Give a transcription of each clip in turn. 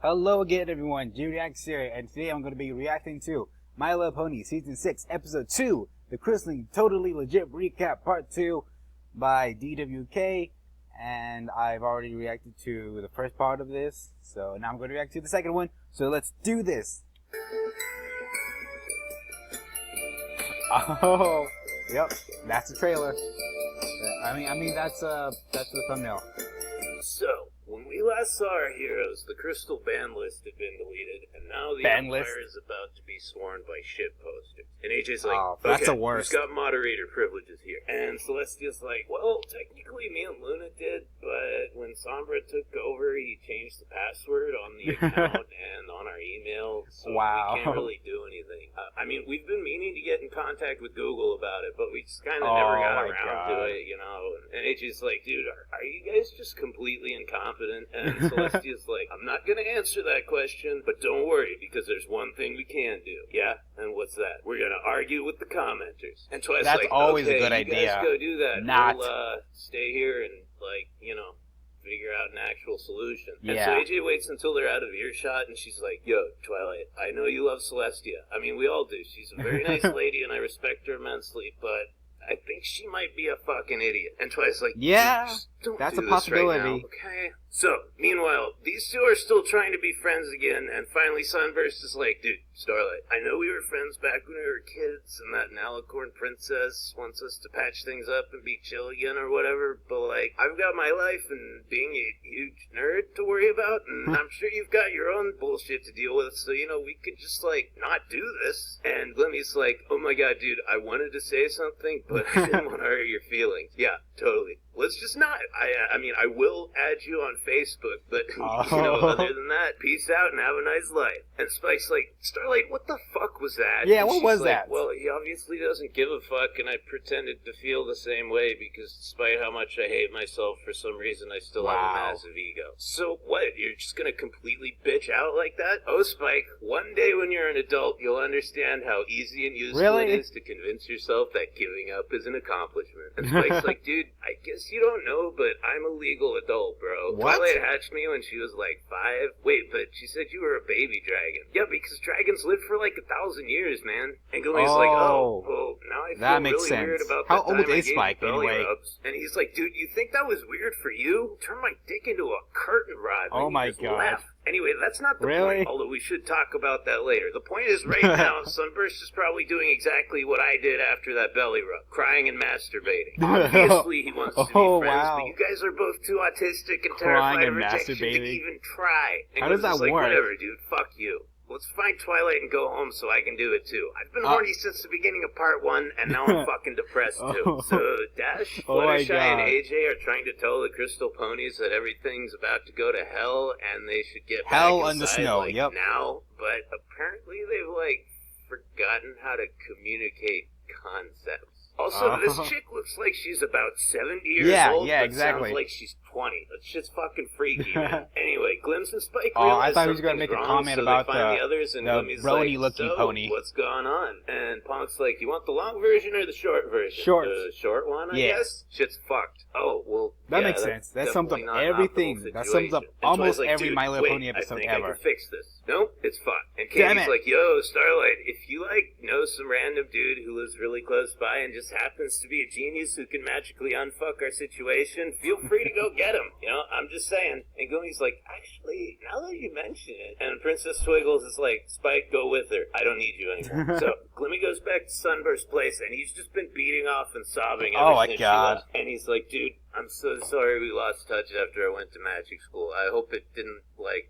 Hello again, everyone. DWK here, and today I'm going to be reacting to My Little Pony Season 6, Episode 2, The Crystalline Totally Legit Recap Part 2 by DWK. And I've already reacted to the first part of this, so now I'm going to react to the second one. So let's do this. Oh, yep, that's the trailer. I mean that's the thumbnail. So, when we last saw our heroes, the crystal ban list had been deleted, and now the Ban Empire list? is about to be sworn by shitposters. And AJ's like, Oh, that's okay, the worst. who's got moderator privileges here? And Celestia's like, well, technically me and Luna did, but when Sombra took over, he changed the password on the account and on our email, so Wow. we can't really do anything. I mean, we've been meaning to get in contact with Google about it, but we just kind of never got my around to God. it, you know? And AJ's like, dude, are you guys just completely incompetent? And Celestia's like, I'm not going to answer that question, but don't worry, because there's one thing we can do. Yeah? And what's that? We're going to argue with the commenters. And Twice That's like, always a okay, good you idea. guys go do that. Not. We'll stay here and, figure out an actual solution. Yeah. And so AJ waits until they're out of earshot, and she's like, yo, Twilight, I know you love Celestia. I mean, we all do. She's a very nice lady, and I respect her immensely, but I think she might be a fucking idiot. And Twilight's like, Yeah, just don't that's do a this possibility. right now, okay? So, meanwhile, these two are still trying to be friends again, and finally Sunburst is like, dude, Starlight, I know we were friends back when we were kids, and that Nalicorn princess wants us to patch things up and be chill again or whatever, but, like, I've got my life and being a huge nerd to worry about, and I'm sure you've got your own bullshit to deal with, so, we could just, not do this. And Glimmy's like, oh my god, dude, I wanted to say something, but I didn't want to hurt your feelings. Yeah, totally. Let's just not. I mean, I will add you on Facebook, but, other than that, peace out and have a nice life. And Spike's like, Starlight, what the fuck was that? Yeah, and what she's was like, that? Well, he obviously doesn't give a fuck, and I pretended to feel the same way, because despite how much I hate myself, for some reason I still have a massive ego. So what, you're just gonna completely bitch out like that? Oh, Spike, one day when you're an adult, you'll understand how easy and useful Really? it is to convince yourself that giving up is an accomplishment. And Spike's like, dude, I guess you don't know, but I'm a legal adult, bro. What? Twilight hatched me when she was like 5. Wait, but she said you were a baby dragon. Yeah, because dragons live for like 1,000 years, man. And Glimmy's like, oh, well, now I feel that makes really weird sense. about How the old time I is gave Spike, you belly anyway? rubs. And he's like, dude, you think that was weird for you? Turn my dick into a curtain rod. Oh and my you just God. laugh. Anyway, that's not the Really? point, although we should talk about that later. The point is, right now, Sunburst is probably doing exactly what I did after that belly rub, crying and masturbating. Obviously, he wants to be Oh, friends, wow. but you guys are both too autistic and Crying terrified of and rejection to masturbating. even try. And How does Glimmy's that like, work? whatever, dude, fuck you. Let's find Twilight and go home so I can do it too. I've been horny since the beginning of part 1, and now I'm fucking depressed too. So Dash, Oh my Fluttershy, and God. AJ are trying to tell the Crystal Ponies that everything's about to go to hell, and they should get Hell back in the inside, snow, yep. now. But apparently they've forgotten how to communicate concepts. Also, this chick looks like she's about 70 years old, Yeah, but exactly. sounds like she's 20. That shit's fucking freaky, man. Anyway, Glimpse and Spike Oh, I realize thought he was gonna something's make a wrong, comment so about they find the- the others, and the Glimmy's Brony-looking so, pony. what's going on? And Punk's like, you want the long version or the short version? Short. The short one, I Yeah. guess? Shit's fucked. Oh, well, That yeah, makes that's sense. That sums up definitely not an everything. optimal That sums up situation. And almost Twilight's like, every dude, My Little wait, Pony episode I think ever. I can fix this. Nope, it's fine. And Damn Katie's it. like, yo, Starlight, if you, know some random dude who lives really close by and just happens to be a genius who can magically unfuck our situation, feel free to go get him. I'm just saying. And Glimmy's like, actually, now that you mention it. And Princess Twiggles is like, Spike, go with her. I don't need you anymore. So Glimmy goes back to Sunburst's place, and he's just been beating off and sobbing ever Oh my since she God. left. And he's like, dude, I'm so sorry we lost touch after I went to magic school. I hope it didn't,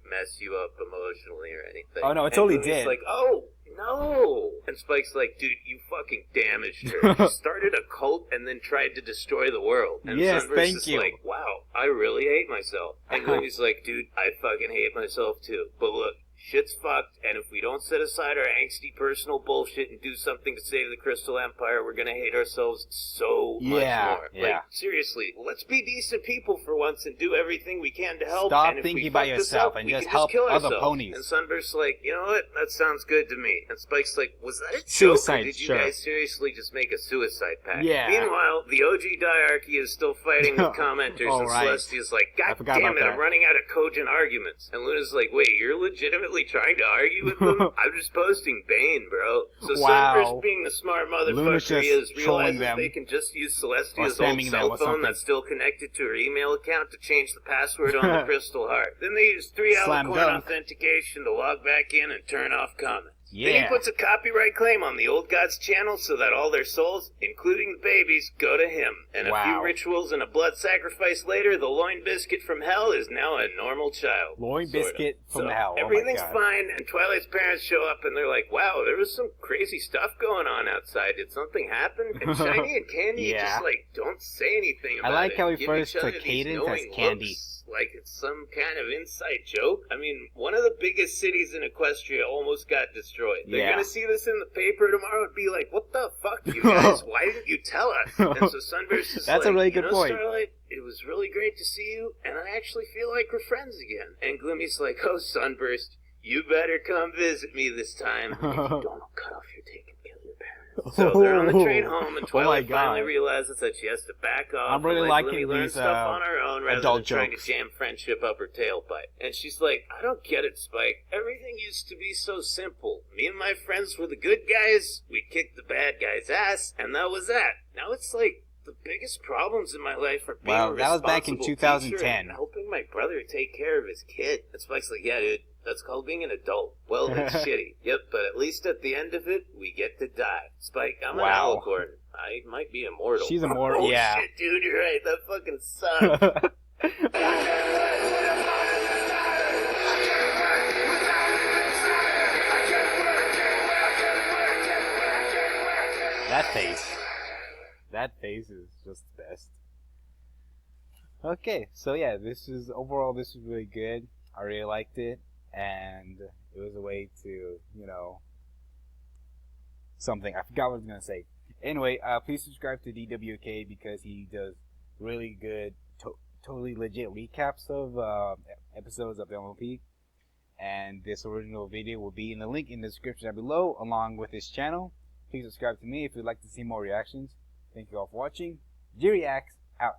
mess you up emotionally or anything. Oh, no, it And totally Glimmy's did. like, oh, no. And Spike's like, dude, you fucking damaged her. You started a cult and then tried to destroy the world. And Yes, Sunburst thank is you. like, wow, I really hate myself. And Glimmy's like, dude, I fucking hate myself too. But look, shit's fucked, and if we don't set aside our angsty personal bullshit and do something to save the Crystal Empire, we're gonna hate ourselves so much more. Like, seriously, let's be decent people for once and do everything we can to help. Stop and if thinking we about fuck this yourself up, and we just can help kill other ourselves. ponies. And Sunburst's like, you know what? That sounds good to me. And Spike's like, was that a joke? Suicide, Or did you sure. guys seriously just make a suicide pact? Yeah. Meanwhile, the OG diarchy is still fighting with commenters, and right. Celestia's like, God forgot damn about it, that. I'm running out of cogent arguments. And Luna's like, wait, you're legitimately trying to argue with them? I'm just posting Bane, bro. So Wow. Sunburst, being the smart Luna's motherfucker he just is, trolling realizes them. they can just use Celestia's Or old spamming them cell or phone something. that's still connected to her email account to change the password on the Crystal Heart. Then they use 3 Slam Alicorn dunk. authentication to log back in and turn off comments. Then he Yeah. puts a copyright claim on the old god's channel so that all their souls, including the babies, go to him. And a few Wow. rituals and a blood sacrifice later, the loin biscuit from hell is now a normal child. Loin Sort of. biscuit from So hell. Oh my everything's God. fine, and Twilight's parents show up and they're like, wow, there was some crazy stuff going on outside. Did something happen? And Shiny and Candy Yeah. just, like, don't say anything about it. I like how he Give refers each to other these Cadence as knowing Candy. looks like it's some kind of inside joke. I mean, one of the biggest cities in Equestria almost got destroyed. They're Yeah. gonna see this in the paper tomorrow and be like, what the fuck, you guys? Why didn't you tell us? And so Sunburst is That's like, a really you good know, point. Starlight, it was really great to see you, and I actually feel like we're friends again. And Glimmy's like, oh, Sunburst, you better come visit me this time. If you don't, I'll cut off your dick and kill your parents. So they're on the train home, and Twilight finally realizes that she has to back off. I'm really and liking Glimmy learn these, stuff on her own rather adult than trying to jokes. jam friendship up her tailpipe. And she's like, I don't get it, Spike. Everything used to be so simple. Me and my friends were the good guys. We kicked the bad guuy's ass, and that was that. Now it's like, the biggest problems in my life are being Wow, a that was back in responsible 2010. teacher and helping my brother take care of his kid. And Spike's like, yeah, dude, that's called being an adult. Well, it's shitty. Yep, but at least at the end of it, we get to die. Spike, I'm Wow. an Alicorn. I might be immortal. She's immortal, oh, yeah. shit, dude, you're right. That fucking sucks. That face. That face is just the best. Okay, so yeah, this was really good. I really liked it, and it was a way to, you know, something. I forgot what I was gonna say. Anyway, please subscribe to DWK because he does really good, totally legit recaps of episodes of MLP. And this original video will be in the link in the description down below, along with his channel. Please subscribe to me if you'd like to see more reactions. Thank you all for watching. DWK out.